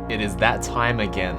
It is that time again.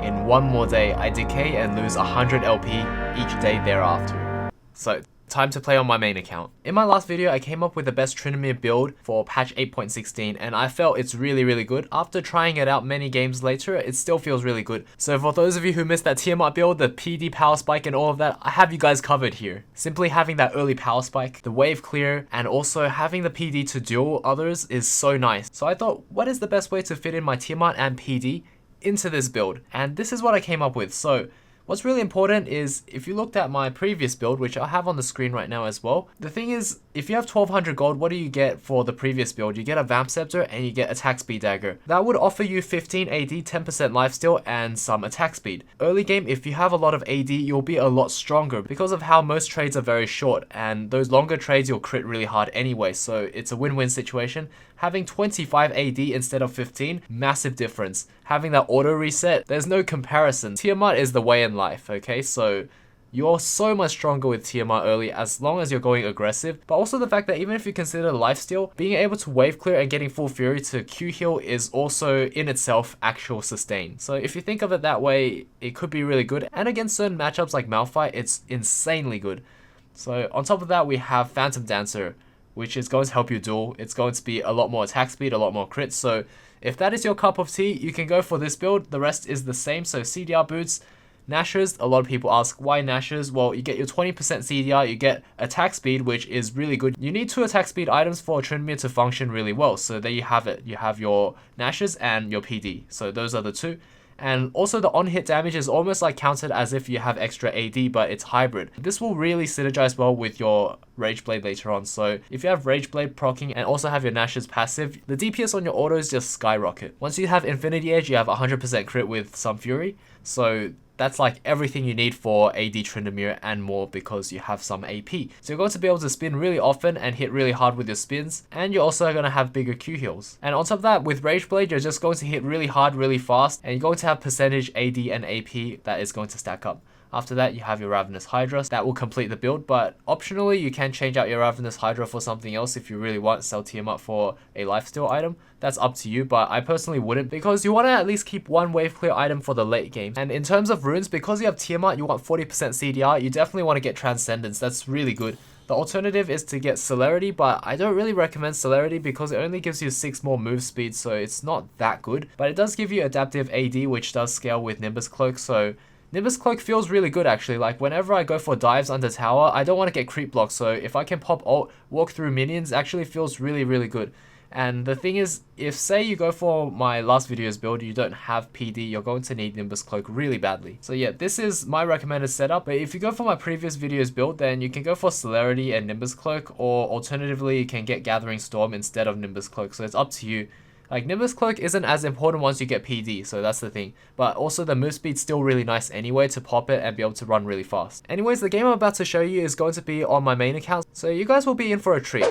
In one more day, I decay and lose 100 LP each day thereafter. So, time to play on my main account. In my last video, I came up with the best Tryndamere build for patch 8.16 and I felt it's really good. After trying it out many games later, it still feels really good. So for those of you who missed that Tiamat build, the PD power spike and all of that, I have you guys covered here. Simply having that early power spike, the wave clear, and also having the PD to duel others is so nice. So I thought, what is the best way to fit in my Tiamat and PD into this build? And this is what I came up with. So what's really important is if you looked at my previous build, which I have on the screen right now as well, the thing is, if you have 1200 gold, what do you get for the previous build? You get a Vamp Scepter and you get attack speed dagger. That would offer you 15 AD, 10% lifesteal, and some attack speed. Early game, if you have a lot of AD, you'll be a lot stronger because of how most trades are very short, and those longer trades you'll crit really hard anyway, so it's a win-win situation. Having 25 AD instead of 15, massive difference. Having that auto reset, there's no comparison. Tiamat is the way in life, okay? So you're so much stronger with Tiamat early as long as you're going aggressive, but also the fact that even if you consider lifesteal, being able to wave clear and getting full fury to Q heal is also in itself actual sustain. So if you think of it that way, it could be really good, and against certain matchups like Malphite, it's insanely good. So on top of that, we have Phantom Dancer, which is going to help you duel. It's going to be a lot more attack speed, a lot more crit. So if that is your cup of tea, you can go for this build. The rest is the same. So CDR boots, Nashers. A lot of people ask why Nashers. Well, you get your 20% CDR, you get attack speed, which is really good. You need 2 attack speed items for Tryndamere to function really well. So there you have it. You have your Nashers and your PD. So those are the two. And also the on-hit damage is almost like counted as if you have extra AD, but it's hybrid. This will really synergize well with your Rage Blade later on. So if you have Rage Blade proccing and also have your Nash's passive, the DPS on your autos just skyrocket. Once you have Infinity Edge, you have 100% crit with some Fury. So that's like everything you need for AD Tryndamere and more because you have some AP. So you're going to be able to spin really often and hit really hard with your spins, and you're also going to have bigger Q heals. And on top of that, with Rage Blade, you're just going to hit really hard, really fast, and you're going to have percentage AD and AP that is going to stack up. After that, you have your Ravenous Hydra. That will complete the build, but optionally, you can change out your Ravenous Hydra for something else if you really want. Sell Tiamat for a lifesteal item. That's up to you, but I personally wouldn't because you want to at least keep one wave clear item for the late game. And in terms of runes, because you have Tiamat, you want 40% CDR, you definitely want to get Transcendence. That's really good. The alternative is to get Celerity, but I don't really recommend Celerity because it only gives you 6 more move speed, so it's not that good. But it does give you Adaptive AD, which does scale with Nimbus Cloak, so Nimbus Cloak feels really good actually. Like whenever I go for dives under tower, I don't want to get creep blocked, so if I can pop ult, walk through minions, actually feels really good. And the thing is, if say you go for my last video's build, you don't have PD, you're going to need Nimbus Cloak really badly. So yeah, this is my recommended setup, but if you go for my previous video's build, then you can go for Celerity and Nimbus Cloak, or alternatively, you can get Gathering Storm instead of Nimbus Cloak, so it's up to you. Like, Nimbus Cloak isn't as important once you get PD, so that's the thing. But also the move speed's still really nice anyway to pop it and be able to run really fast. Anyways, the game I'm about to show you is going to be on my main account, so you guys will be in for a treat.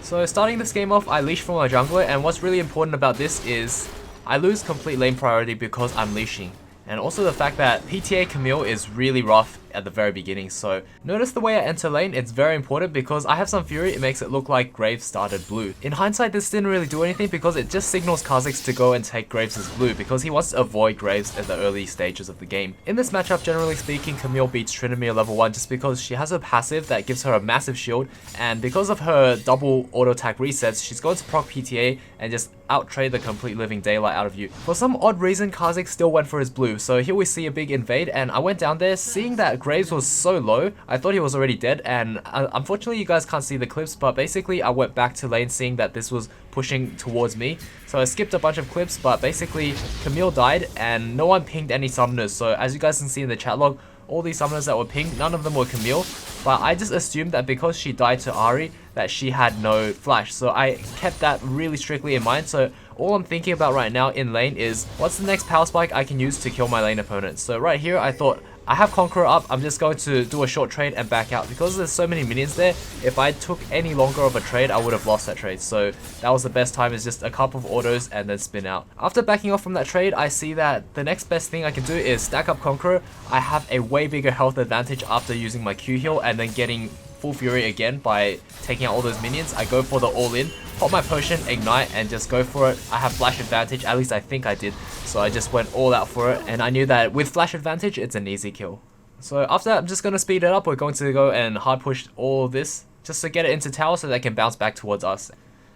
So starting this game off, I leash from my jungler, and what's really important about this is I lose complete lane priority because I'm leashing. And also the fact that PTA Camille is really rough at the very beginning, so notice the way I enter lane, it's very important because I have some Fury, it makes it look like Graves started blue. In hindsight, this didn't really do anything because it just signals Kha'Zix to go and take Graves as blue because he wants to avoid Graves at the early stages of the game. In this matchup, generally speaking, Camille beats Tryndamere level 1 just because she has a passive that gives her a massive shield, and because of her double auto attack resets, she's going to proc PTA and just out-trade the complete living daylight out of you. For some odd reason, Kha'Zix still went for his blue, so here we see a big invade, and I went down there, seeing that Graves was so low, I thought he was already dead, and unfortunately you guys can't see the clips, but basically I went back to lane seeing that this was pushing towards me, so I skipped a bunch of clips, but basically Camille died and no one pinged any summoners, so as you guys can see in the chat log, all these summoners that were pinged, none of them were Camille, but I just assumed that because she died to Ahri, that she had no flash, so I kept that really strictly in mind. So all I'm thinking about right now in lane is, what's the next power spike I can use to kill my lane opponent? So right here, I thought, I have Conqueror up, I'm just going to do a short trade and back out. Because there's so many minions there, if I took any longer of a trade, I would have lost that trade. So that was the best time, is just a couple of autos and then spin out. After backing off from that trade, I see that the next best thing I can do is stack up Conqueror. I have a way bigger health advantage after using my Q heal and then getting full fury again by taking out all those minions. I go for the all-in, pop my potion, ignite, and just go for it. I have flash advantage, at least I think I did. So I just went all out for it, and I knew that with flash advantage, it's an easy kill. So after that, I'm just going to speed it up. We're going to go and hard push all of this just to get it into tower so they can bounce back towards us.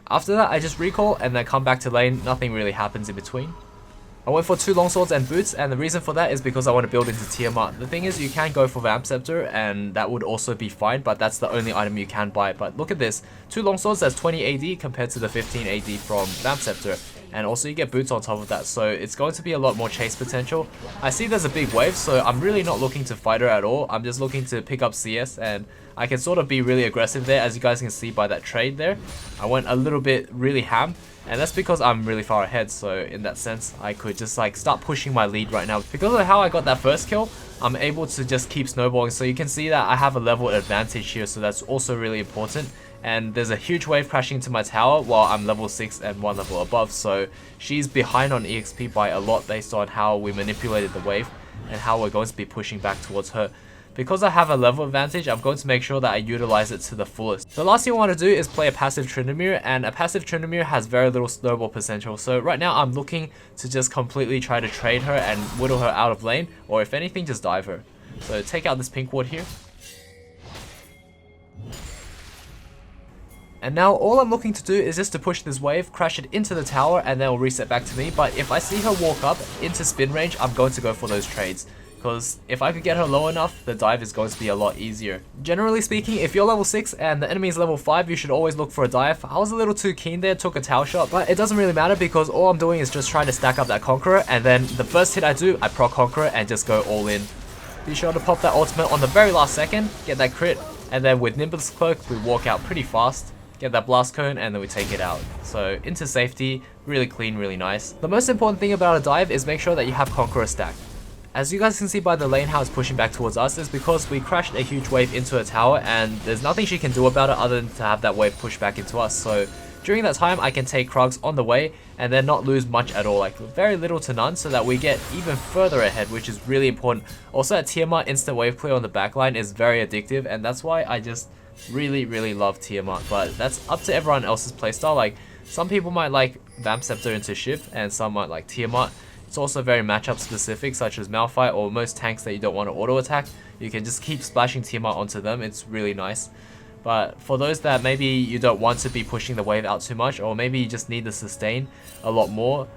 After that, I just recall and then come back to lane. Nothing really happens in between. I went for 2 longswords and boots, and the reason for that is because I want to build into Tiamat. The thing is, you can go for Vamp Scepter, and that would also be fine, but that's the only item you can buy. But look at this, 2 longswords, that's 20 AD compared to the 15 AD from Vamp Scepter. And also you get boots on top of that, so it's going to be a lot more chase potential. I see there's a big wave, so I'm really not looking to fight her at all. I'm just looking to pick up CS, and I can sort of be really aggressive there, as you guys can see by that trade there. I went a little bit really ham. And that's because I'm really far ahead, so in that sense, I could just like start pushing my lead right now. Because of how I got that first kill, I'm able to just keep snowballing. So you can see that I have a level advantage here, so that's also really important. And there's a huge wave crashing into my tower while I'm level 6 and 1 level above. So she's behind on EXP by a lot based on how we manipulated the wave and how we're going to be pushing back towards her. Because I have a level advantage, I'm going to make sure that I utilize it to the fullest. The last thing I want to do is play a passive Tryndamere, and a passive Tryndamere has very little snowball potential. So right now I'm looking to just completely try to trade her and whittle her out of lane, or if anything, just dive her. So take out this pink ward here. And now all I'm looking to do is just to push this wave, crash it into the tower, and then it'll reset back to me. But if I see her walk up into spin range, I'm going to go for those trades. Because if I could get her low enough, the dive is going to be a lot easier. Generally speaking, if you're level 6 and the enemy is level 5, you should always look for a dive. I was a little too keen there, took a tower shot, but it doesn't really matter because all I'm doing is just trying to stack up that Conqueror, and then the first hit I do, I proc Conqueror and just go all in. Be sure to pop that ultimate on the very last second, get that crit, and then with Nimbus Cloak, we walk out pretty fast. Get that blast cone, and then we take it out. So into safety, really clean, really nice. The most important thing about a dive is make sure that you have Conqueror stacked. As you guys can see by the lane how it's pushing back towards us is because we crashed a huge wave into a tower, and there's nothing she can do about it other than to have that wave push back into us. So during that time I can take Krugs on the way and then not lose much at all, like very little to none, so that we get even further ahead, which is really important. Also at Tiamat, instant wave clear on the backline is very addictive, and that's why I just really love Tiamat. But that's up to everyone else's playstyle. Like some people might like Vamp Scepter into Shift, and some might like Tiamat. It's also very matchup specific, such as Malphite or most tanks that you don't want to auto attack. You can just keep splashing Tiamat onto them, it's really nice. But for those that maybe you don't want to be pushing the wave out too much, or maybe you just need the sustain a lot more,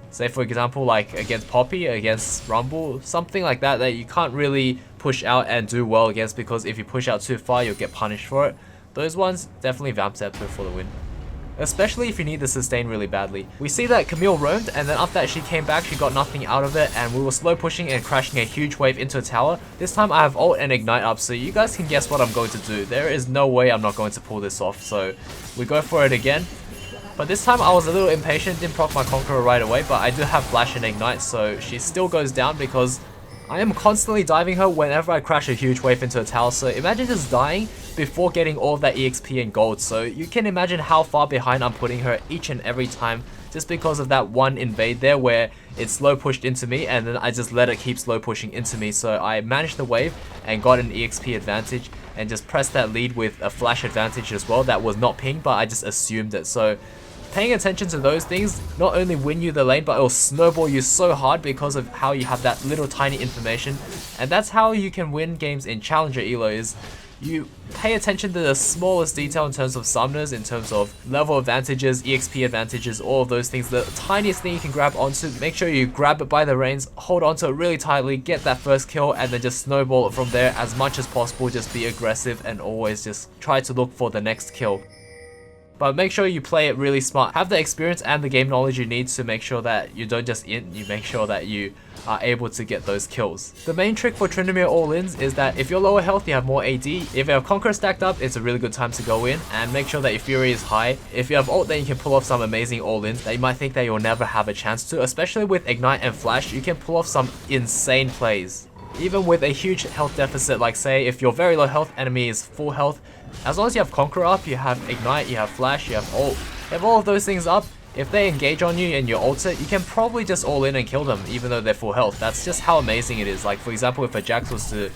say for example like against Poppy, against Rumble, something like that that you can't really push out and do well against, because if you push out too far you'll get punished for it. Those ones, definitely Vamp Scepter for the win. Especially if you need the sustain really badly. We see that Camille roamed, and then after that she came back, she got nothing out of it, and we were slow pushing and crashing a huge wave into a tower. This time I have ult and ignite up, so you guys can guess what I'm going to do. There is no way I'm not going to pull this off, so we go for it again. But this time I was a little impatient, didn't proc my Conqueror right away, but I do have flash and ignite, so she still goes down because I am constantly diving her whenever I crash a huge wave into a tower. So imagine just dying before getting all of that EXP and gold. So you can imagine how far behind I'm putting her each and every time, just because of that one invade there where it slow pushed into me and then I just let it keep slow pushing into me. So I managed the wave and got an EXP advantage and just pressed that lead with a flash advantage as well. That was not ping, but I just assumed it. So paying attention to those things not only win you the lane, but it will snowball you so hard because of how you have that little tiny information. And that's how you can win games in Challenger Elo, is you pay attention to the smallest detail in terms of summoners, in terms of level advantages, EXP advantages, all of those things. The tiniest thing you can grab onto, make sure you grab it by the reins, hold onto it really tightly, get that first kill, and then just snowball it from there as much as possible. Just be aggressive and always just try to look for the next kill. But make sure you play it really smart. Have the experience and the game knowledge you need to make sure that you don't just int, you make sure that you are able to get those kills. The main trick for Tryndamere all-ins is that if you're lower health, you have more AD. If you have Conqueror stacked up, it's a really good time to go in, and make sure that your Fury is high. If you have ult, then you can pull off some amazing all-ins that you might think that you'll never have a chance to. Especially with Ignite and Flash, you can pull off some insane plays. Even with a huge health deficit, like say if you're very low health, enemy is full health, as long as you have Conqueror up, you have Ignite, you have Flash, you have ult. You have all of those things up, if they engage on you and you ult it, you can probably just all in and kill them even though they're full health. That's just how amazing it is. Like for example, if a Jax was to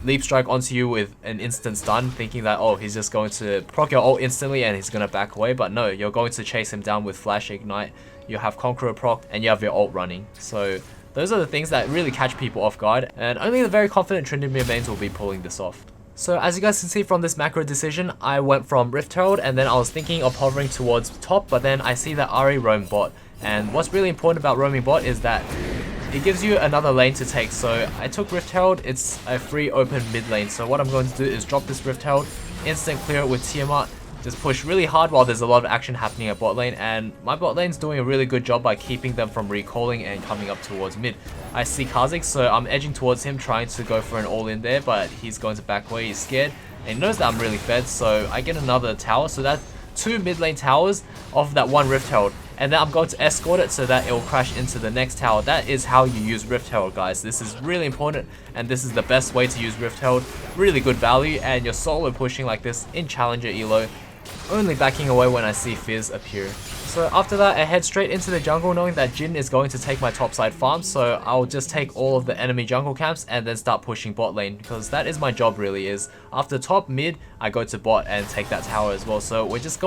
leap strike onto you with an instant stun, thinking that, oh, he's just going to proc your ult instantly and he's going to back away. But no, you're going to chase him down with flash ignite. You have Conqueror proc and you have your ult running. So those are the things that really catch people off guard, and only the very confident Tryndamere mains will be pulling this off. So as you guys can see from this macro decision, I went from Rift Herald and then I was thinking of hovering towards top, but then I see that Ahri roam bot. And what's really important about roaming bot is that it gives you another lane to take. So I took Rift Herald, it's a free open mid lane. So what I'm going to do is drop this Rift Herald, instant clear it with Tiamat, just push really hard while there's a lot of action happening at bot lane, and my bot lane's doing a really good job by keeping them from recalling and coming up towards mid. I see Kha'Zix, so I'm edging towards him, trying to go for an all-in there, but he's going to back away, he's scared, and he knows that I'm really fed, so I get another tower. So that's 2 mid lane towers off that 1 Rift Herald, and then I'm going to escort it so that it will crash into the next tower. That is how you use Rift Herald, guys. This is really important, and this is the best way to use Rift Herald. Really good value, and you're solo pushing like this in Challenger Elo, only backing away when I see Fizz appear. So after that, I head straight into the jungle knowing that Jhin is going to take my topside farm, so I'll just take all of the enemy jungle camps and then start pushing bot lane, because that is my job really. Is after top mid, I go to bot and take that tower as well. So we're just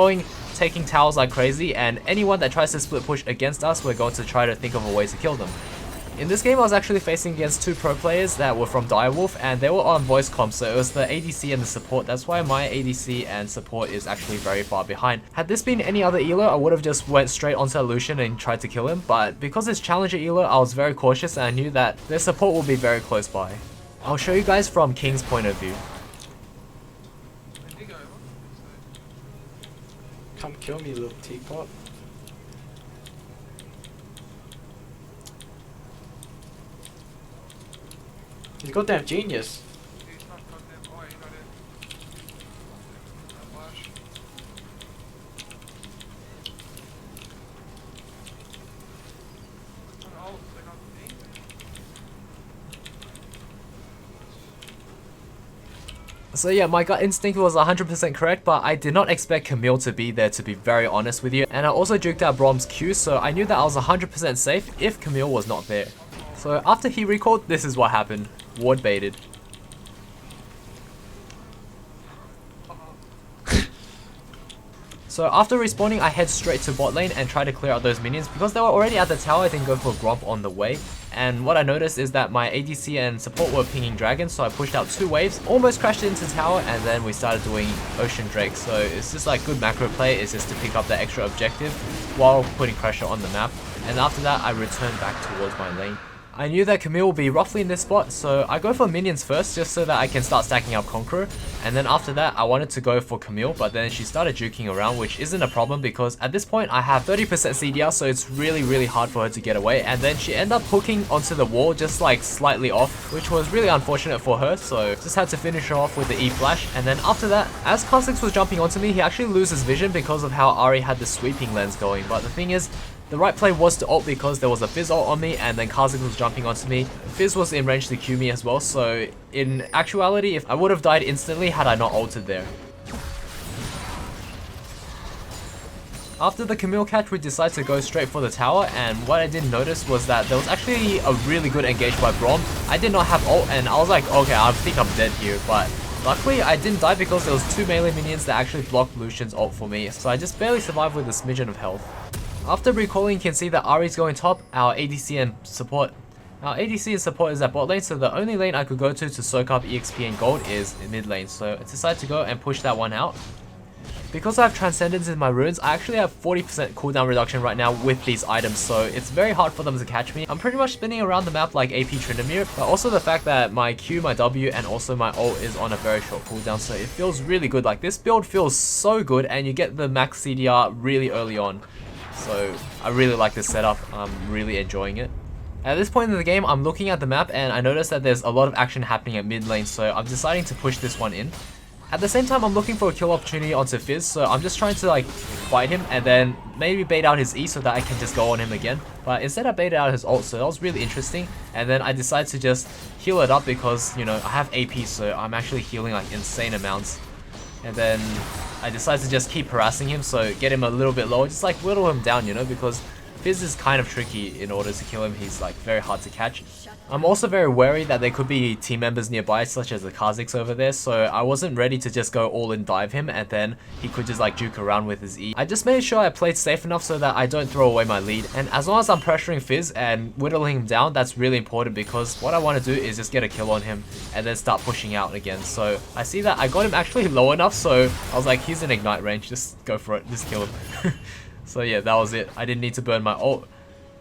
taking towers like crazy, and anyone that tries to split push against us, we're going to try to think of a way to kill them. In this game, I was actually facing against 2 pro players that were from Direwolf, and they were on voice comp, so it was the ADC and the support. That's why my ADC and support is actually very far behind. Had this been any other elo, I would have just went straight onto Lucian and tried to kill him, but because it's Challenger elo, I was very cautious and I knew that their support will be very close by. I'll show you guys from King's point of view. Come kill me, little teapot. He's goddamn genius. He's not goddamn. Oh, he got it. Flash. Oh, they got me. So yeah, my gut instinct was 100% correct, but I did not expect Camille to be there, to be very honest with you. And I also juked out Brom's Q, so I knew that I was 100% safe if Camille was not there. So after he recalled, this is what happened. Ward baited. So after respawning, I head straight to bot lane and try to clear out those minions. Because they were already at the tower, I didn't go for Gromp on the way. And what I noticed is that my ADC and support were pinging dragons, so I pushed out 2 waves, almost crashed into tower, and then we started doing Ocean Drake. So it's just like good macro play, it's just to pick up the extra objective while putting pressure on the map. And after that, I return back towards my lane. I knew that Camille will be roughly in this spot, so I go for minions first just so that I can start stacking up Conqueror. And then after that, I wanted to go for Camille, but then she started juking around, which isn't a problem because at this point I have 30% CDR, so it's really hard for her to get away. And then she ended up hooking onto the wall just like slightly off, which was really unfortunate for her, so just had to finish her off with the E flash. And then after that, as Kha'Zix was jumping onto me, he actually loses vision because of how Ahri had the sweeping lens going. But the thing is, the right play was to ult because there was a Fizz ult on me and then Kha'Zix was jumping onto me. Fizz was in range to Q me as well, so in actuality, if I would have died instantly had I not ulted there. After the Camille catch, we decided to go straight for the tower, and what I didn't notice was that there was actually a really good engage by Braum. I did not have ult and I was like, okay, I think I'm dead here, but luckily I didn't die because there was 2 melee minions that actually blocked Lucian's ult for me, so I just barely survived with a smidgen of health. After recalling, you can see that Ahri's going top, our ADC and support. Our ADC and support is at bot lane, so the only lane I could go to soak up EXP and gold is in mid lane, so I decided to go and push that one out. Because I have Transcendence in my runes, I actually have 40% cooldown reduction right now with these items, so it's very hard for them to catch me. I'm pretty much spinning around the map like AP Tryndamere, but also the fact that my Q, my W, and also my ult is on a very short cooldown, so it feels really good. Like, this build feels so good, and you get the max CDR really early on. So I really like this setup, I'm really enjoying it. At this point in the game, I'm looking at the map and I notice that there's a lot of action happening at mid lane, so I'm deciding to push this one in. At the same time, I'm looking for a kill opportunity onto Fizz, so I'm just trying to like fight him and then maybe bait out his E so that I can just go on him again. But instead I baited out his ult, so that was really interesting. And then I decided to just heal it up because, you know, I have AP, so I'm actually healing like insane amounts. And then I decided to just keep harassing him, so get him a little bit lower, just like whittle him down, you know, because Fizz is kind of tricky in order to kill him. He's like very hard to catch. I'm also very wary that there could be team members nearby, such as the Kha'Zix over there, so I wasn't ready to just go all in dive him and then he could just like juke around with his E. I just made sure I played safe enough so that I don't throw away my lead, and as long as I'm pressuring Fizz and whittling him down, that's really important because what I want to do is just get a kill on him and then start pushing out again. So I see that I got him actually low enough, so I was like, he's in ignite range, just go for it, just kill him. So yeah, that was it. I didn't need to burn my ult.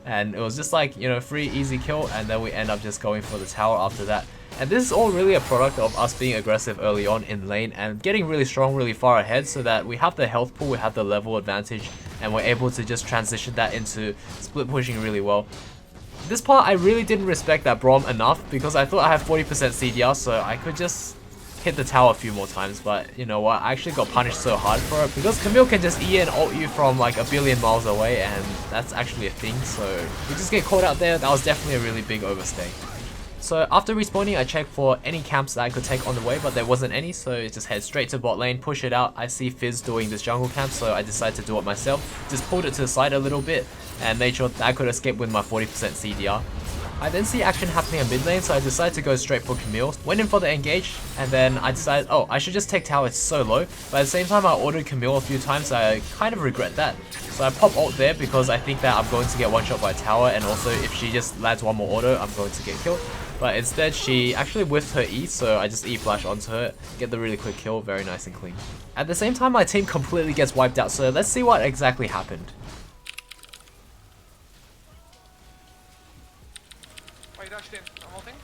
And it was just like, you know, free easy kill, and then we end up just going for the tower after that. And this is all really a product of us being aggressive early on in lane and getting really strong really far ahead so that we have the health pool, we have the level advantage, and we're able to just transition that into split pushing really well. This part I really didn't respect that Braum enough because I thought I had 40% CDR, so I could just hit the tower a few more times, but you know what, I actually got punished so hard for it because Camille can just E and ult you from like a billion miles away, and that's actually a thing, so we just get caught out there. That was definitely a really big overstay. So after respawning, I checked for any camps that I could take on the way, but there wasn't any, so I just head straight to bot lane, push it out. I see Fizz doing this jungle camp, so I decided to do it myself. Just pulled it to the side a little bit and made sure that I could escape with my 40% CDR. I then see action happening in mid lane, so I decided to go straight for Camille. Went in for the engage, and then I decided, oh, I should just take tower, it's so low. But at the same time, I ordered Camille a few times, so I kind of regret that. So I pop ult there because I think that I'm going to get one shot by tower, and also if she just lands one more auto, I'm going to get killed. But instead, she actually whiffed her E, so I just E flash onto her, get the really quick kill, very nice and clean. At the same time, my team completely gets wiped out, so let's see what exactly happened. Oh, you dashed in. I'm ulting.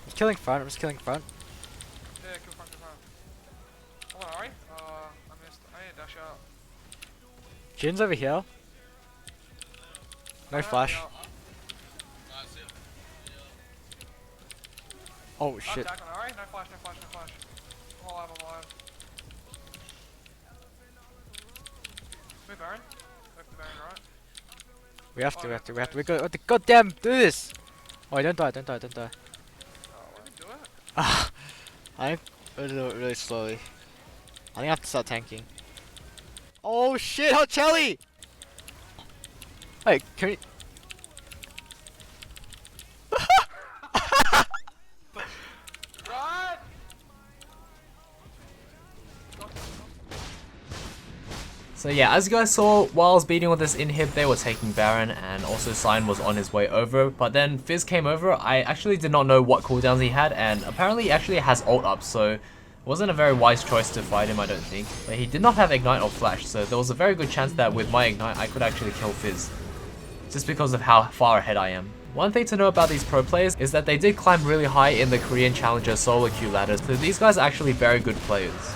I'm killing front, I'm just killing front. Yeah, kill front, kill front. Hold on, alright? I missed. I need to dash out. Jin's over here. No flash. Oh shit. I'm attacking, alright? No flash, no flash, no flash. I'm alive, I'm alive. Move Baron. Move the Baron, right? We have to. We got to goddamn do this! Oh, don't die. Oh, let me do it. Ah, I'm gonna do it really slowly. I think I have to start tanking. Oh shit, hot Chelly! Wait, can we... Right! So yeah, as you guys saw, while I was beating with this inhib, they were taking Baron, and also Sign was on his way over. But then Fizz came over. I actually did not know what cooldowns he had, and apparently he actually has ult up, so it wasn't a very wise choice to fight him, I don't think. But he did not have Ignite or Flash, so there was a very good chance that with my Ignite, I could actually kill Fizz, just because of how far ahead I am. One thing to know about these pro players is that they did climb really high in the Korean Challenger solo queue ladders, so these guys are actually very good players.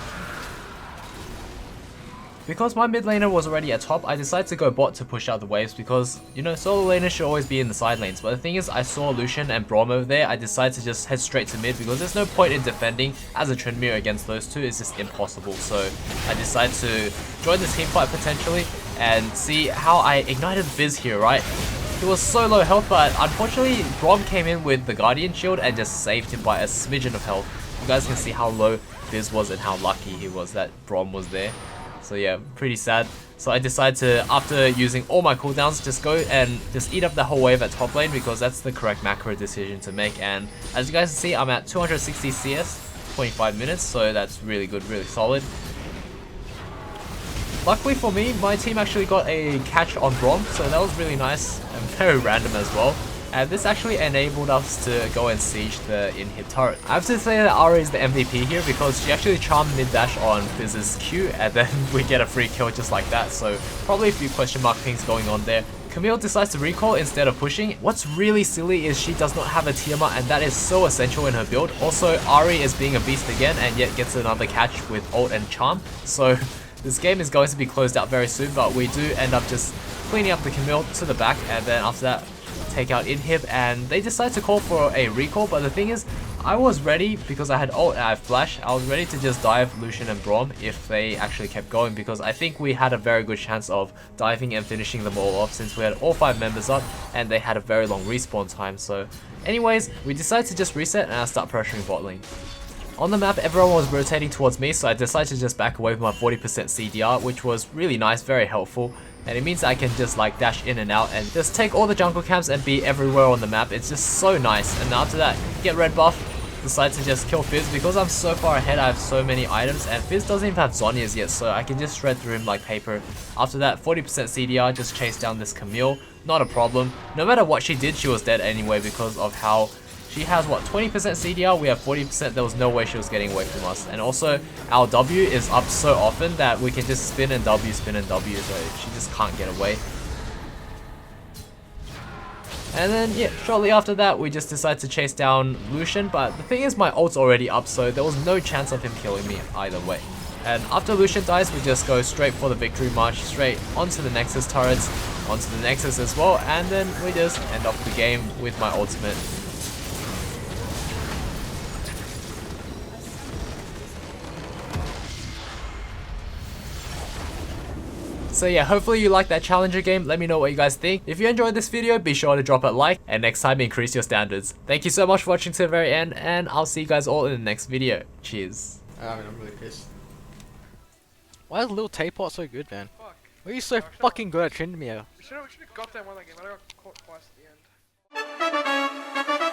Because my mid laner was already at top, I decided to go bot to push out the waves because, you know, solo laners should always be in the side lanes. But the thing is, I saw Lucian and Braum over there, I decided to just head straight to mid because there's no point in defending as a Tryndamere against those two, it's just impossible. So I decided to join the team fight potentially and see how I ignited Fizz here, right? He was so low health, but unfortunately Braum came in with the Guardian Shield and just saved him by a smidgen of health. You guys can see how low Fizz was and how lucky he was that Braum was there. So yeah, pretty sad. So I decided to, after using all my cooldowns, just go and just eat up the whole wave at top lane because that's the correct macro decision to make. And as you guys can see, I'm at 260 CS, 25 minutes, so that's really good, really solid. Luckily for me, my team actually got a catch on Braum, so that was really nice and very random as well. And this actually enabled us to go and siege the inhib turret. I have to say that Ari is the MVP here because she actually charmed mid-dash on Fizz's Q and then we get a free kill just like that. So probably a few question mark things going on there. Camille decides to recall instead of pushing. What's really silly is she does not have a Tiamat, and that is so essential in her build. Also, Ari is being a beast again and yet gets another catch with ult and charm. So this game is going to be closed out very soon, but we do end up just cleaning up the Camille to the back, and then after that take out inhib, and they decide to call for a recall. But the thing is, I was ready because I had ult and I have flash. I was ready to just dive Lucian and Braum if they actually kept going, because I think we had a very good chance of diving and finishing them all off since we had all 5 members up and they had a very long respawn time. So anyways, we decided to just reset and I start pressuring bot lane. On the map, everyone was rotating towards me, so I decided to just back away with my 40% CDR, which was really nice, very helpful. and it means I can just like dash in and out and just take all the jungle camps and be everywhere on the map. It's just so nice. And after that, get red buff, decide to just kill Fizz. Because I'm so far ahead, I have so many items, and Fizz doesn't even have Zhonya's yet, so I can just shred through him like paper. After that, 40% CDR, just chase down this Camille, not a problem. No matter what she did, she was dead anyway because of how she has, what, 20% CDR, we have 40%, there was no way she was getting away from us. And also, our W is up so often that we can just spin and W, so she just can't get away. And then, yeah, shortly after that, we just decide to chase down Lucian, but the thing is my ult's already up, so there was no chance of him killing me either way. And after Lucian dies, we just go straight for the victory march, straight onto the Nexus turrets, onto the Nexus as well, and then we just end off the game with my ultimate. So yeah, hopefully you liked that challenger game. Let me know what you guys think. If you enjoyed this video, be sure to drop a like, and next time increase your standards. Thank you so much for watching to the very end, and I'll see you guys all in the next video. Cheers. I'm really pissed. Why is little Teapot so good, man? Fuck. Why are you so fucking good at Tryndamere? We should have got that one that game, but I got caught twice at the end.